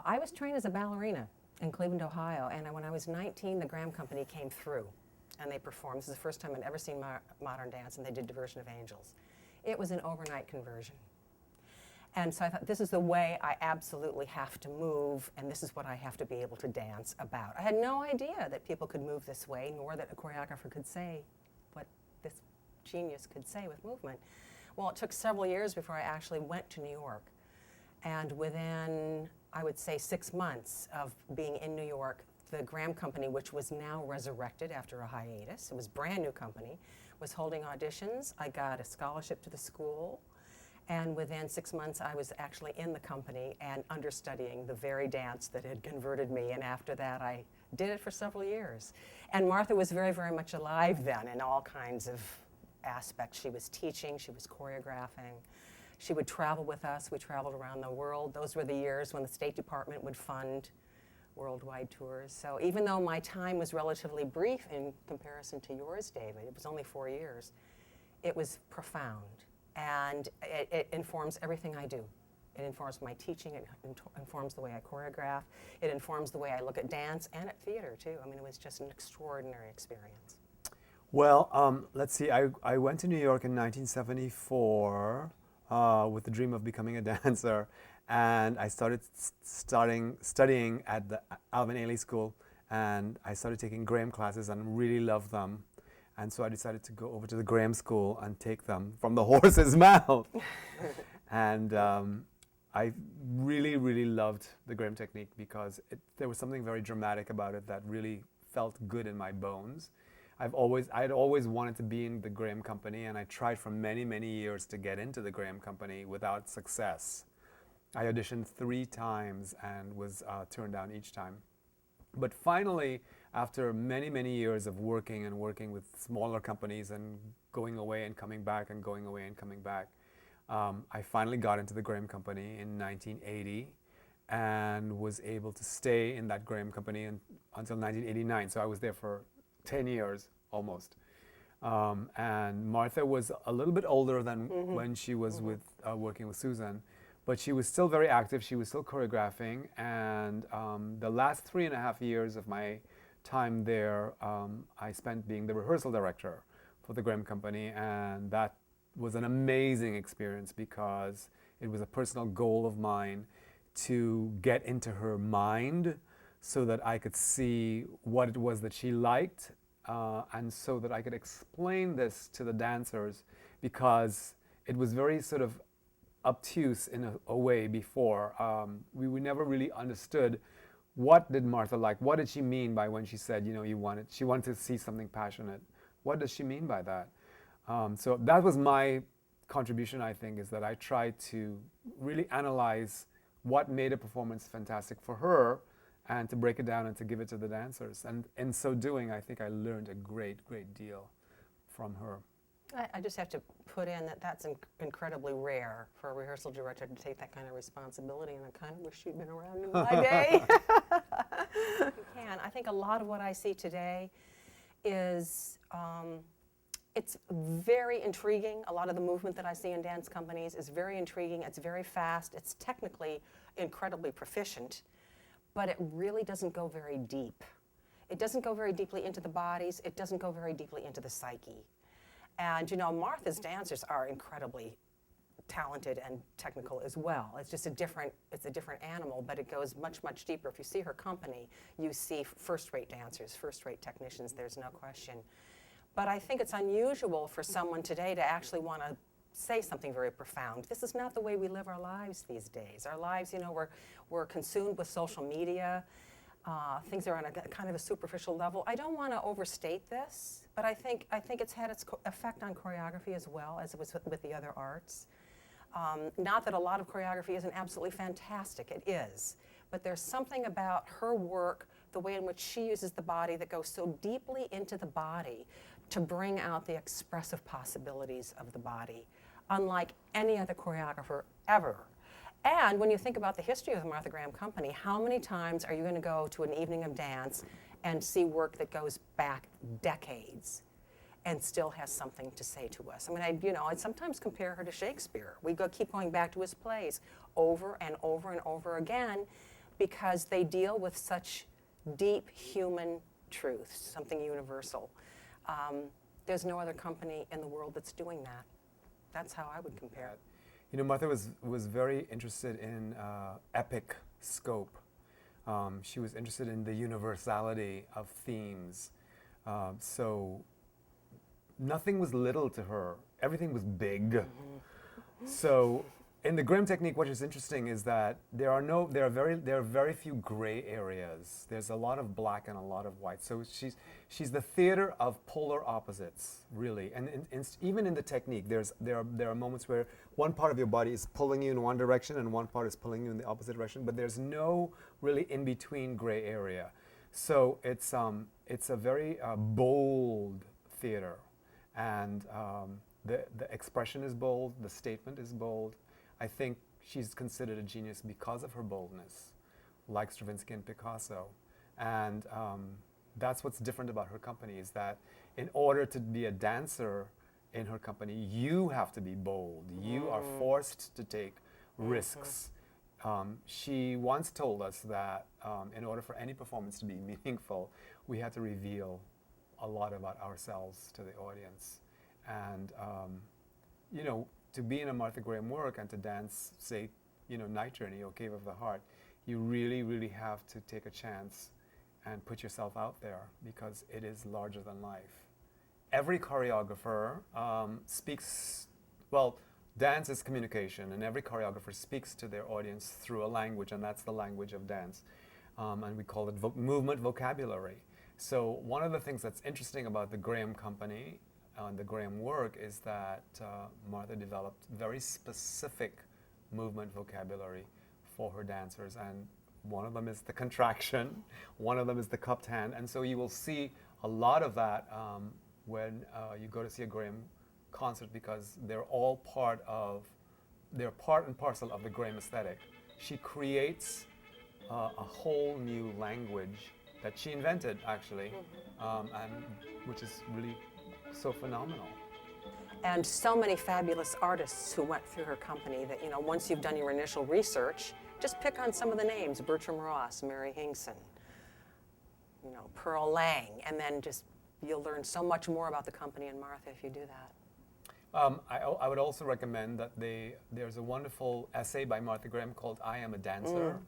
I was trained as a ballerina in Cleveland, Ohio, and when I was 19, the Graham Company came through, and they performed. This is the first time I'd ever seen modern dance, and they did Diversion of Angels. It was an overnight conversion. And so I thought, this is the way I absolutely have to move, and this is what I have to be able to dance about. I had no idea that people could move this way, nor that a choreographer could say what this genius could say with movement. Well, it took several years before I actually went to New York. And within, I would say, 6 months of being in New York, the Graham Company, which was now resurrected after a hiatus, it was a brand new company, was holding auditions. I got a scholarship to the school. And within 6 months, I was actually in the company and understudying the very dance that had converted me. And after that, I did it for several years. And Martha was very, very much alive then in all kinds of aspects. She was teaching, she was choreographing. She would travel with us. We traveled around the world. Those were the years when the State Department would fund worldwide tours. So even though my time was relatively brief in comparison to yours, David, it was only 4 years, it was profound. And it informs everything I do. It informs my teaching, it informs the way I choreograph, it informs the way I look at dance and at theater too. I mean, it was just an extraordinary experience. Well, let's see, I went to New York in 1974 with the dream of becoming a dancer, and I started studying at the Alvin Ailey School, and I started taking Graham classes and really loved them. And so I decided to go over to the Graham School and take them from the horse's mouth. And I really, really loved the Graham technique because there was something very dramatic about it that really felt good in my bones. I'd always wanted to be in the Graham Company, and I tried for many, many years to get into the Graham Company without success. I auditioned 3 times and was turned down each time. But finally, after many, many years of working with smaller companies and going away and coming back and going away and coming back, I finally got into the Graham Company in 1980 and was able to stay in that Graham Company until 1989. So I was there for 10 years almost. And Martha was a little bit older than when she was working with Susan. But she was still very active, she was still choreographing, and the last 3.5 years of my time there, I spent being the rehearsal director for the Graham Company, and that was an amazing experience because it was a personal goal of mine to get into her mind so that I could see what it was that she liked, and so that I could explain this to the dancers, because it was very sort of obtuse in a way before. We never really understood what did Martha like. What did she mean by when she said, you know, she wanted to see something passionate? What does she mean by that? So that was my contribution, I think, is that I tried to really analyze what made a performance fantastic for her and to break it down and to give it to the dancers. And in so doing, I think I learned a great, great deal from her. I just have to put in that that's incredibly rare for a rehearsal director to take that kind of responsibility, and I kind of wish you'd been around in my day. You can. I think a lot of what I see today is, it's very intriguing. A lot of the movement that I see in dance companies is very intriguing. It's very fast. It's technically incredibly proficient, but it really doesn't go very deep. It doesn't go very deeply into the bodies. It doesn't go very deeply into the psyche. And you know, Martha's dancers are incredibly talented and technical as well. It's just a different animal, but it goes much, much deeper. If you see her company, you see first-rate dancers, first-rate technicians, there's no question. But I think it's unusual for someone today to actually want to say something very profound. This is not the way we live our lives these days. Our lives, you know, we're consumed with social media. Things are on a kind of a superficial level. I don't want to overstate this, but I think it's had its effect on choreography as well as it was with the other arts. Not that a lot of choreography isn't absolutely fantastic, it is, but there's something about her work, the way in which she uses the body, that goes so deeply into the body to bring out the expressive possibilities of the body, unlike any other choreographer ever. And when you think about the history of the Martha Graham Company, how many times are you going to go to an evening of dance and see work that goes back decades and still has something to say to us? I mean, I sometimes compare her to Shakespeare. We keep going back to his plays over and over and over again because they deal with such deep human truths, something universal. There's no other company in the world that's doing that. That's how I would compare it. You know, Martha was very interested in epic scope. She was interested in the universality of themes. So nothing was little to her. Everything was big. Mm-hmm. So in the Grimm technique, what is interesting is that there are very few gray areas. There's a lot of black and a lot of white. So she's the theater of polar opposites, really. And even in the technique, there are moments where one part of your body is pulling you in one direction and one part is pulling you in the opposite direction. But there's no really in between gray area. So it's a very bold theater, and the expression is bold, the statement is bold. I think she's considered a genius because of her boldness, like Stravinsky and Picasso. And that's what's different about her company, is that in order to be a dancer in her company, you have to be bold. You are forced to take risks. She once told us that in order for any performance to be meaningful, we had to reveal a lot about ourselves to the audience. And, you know, to be in a Martha Graham work and to dance, say, you know, Night Journey or Cave of the Heart, you really, really have to take a chance and put yourself out there, because it is larger than life. Every choreographer speaks, well, dance is communication, and every choreographer speaks to their audience through a language, and that's the language of dance. And we call it movement vocabulary. So one of the things that's interesting about the Graham Company and the Graham work is that Martha developed very specific movement vocabulary for her dancers, and one of them is the contraction, one of them is the cupped hand, and so you will see a lot of that when you go to see a Graham concert, because they're part and parcel of the Graham aesthetic. She creates a whole new language that she invented, actually, and which is really so phenomenal. And so many fabulous artists who went through her company that, you know, once you've done your initial research, just pick on some of the names: Bertram Ross, Mary Hingson, you know, Pearl Lang, and then just you'll learn so much more about the company and Martha if you do that. I would also recommend that there's a wonderful essay by Martha Graham called "I Am a Dancer."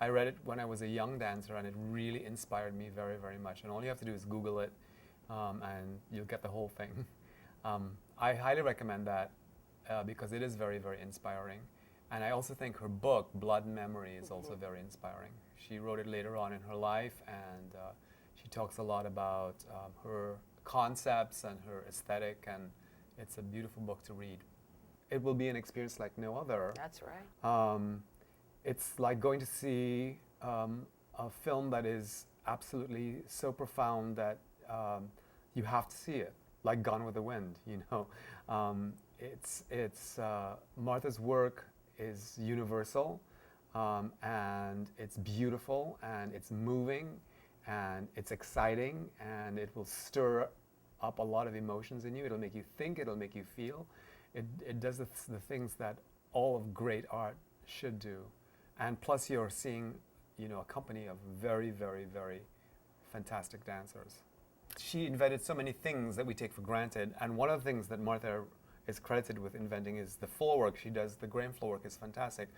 I read it when I was a young dancer, and it really inspired me very, very much. And all you have to do is Google it, and you'll get the whole thing. I highly recommend that because it is very, very inspiring. And I also think her book, Blood and Memory, is also very inspiring. She wrote it later on in her life, and she talks a lot about her concepts and her aesthetic, and it's a beautiful book to read. It will be an experience like no other. That's right. It's like going to see a film that is absolutely so profound that you have to see it, like Gone with the Wind, you know. Martha's work is universal, and it's beautiful, and it's moving, and it's exciting, and it will stir up a lot of emotions in you. It'll make you think, it'll make you feel. It does the things that all of great art should do. And plus you're seeing, you know, a company of very, very, very fantastic dancers. She invented so many things that we take for granted, and one of the things that Martha is credited with inventing is the floor work she does. The Graham floor work is fantastic.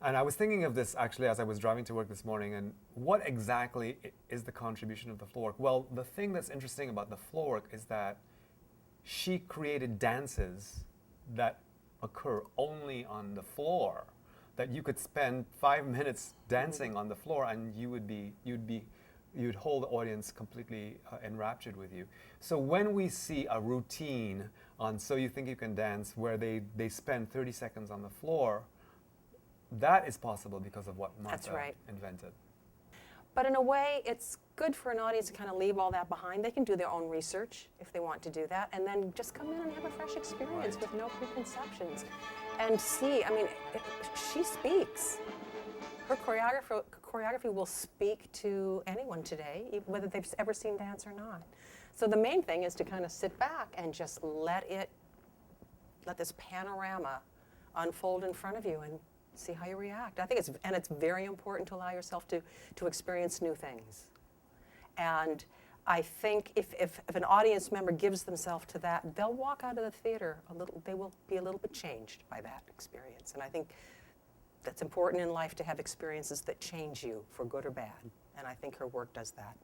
And I was thinking of this actually as I was driving to work this morning, and what exactly is the contribution of the floor work? Well, the thing that's interesting about the floor work is that she created dances that occur only on the floor, that you could spend 5 minutes dancing on the floor and you'd hold the audience completely enraptured with you. So when we see a routine on So You Think You Can Dance where they spend 30 seconds on the floor, that is possible because of what Martha invented. But in a way, it's good for an audience to kind of leave all that behind. They can do their own research if they want to do that, and then just come in and have a fresh experience with no preconceptions. And see, I mean, she speaks. Her choreography will speak to anyone today, whether they've ever seen dance or not. So the main thing is to kind of sit back and just let this panorama unfold in front of you, and See how you react. I think it's very important to allow yourself to experience new things. And I think if an audience member gives themselves to that, they'll walk out of the theater they will be a little bit changed by that experience. And I think that's important in life, to have experiences that change you for good or bad. And I think her work does that.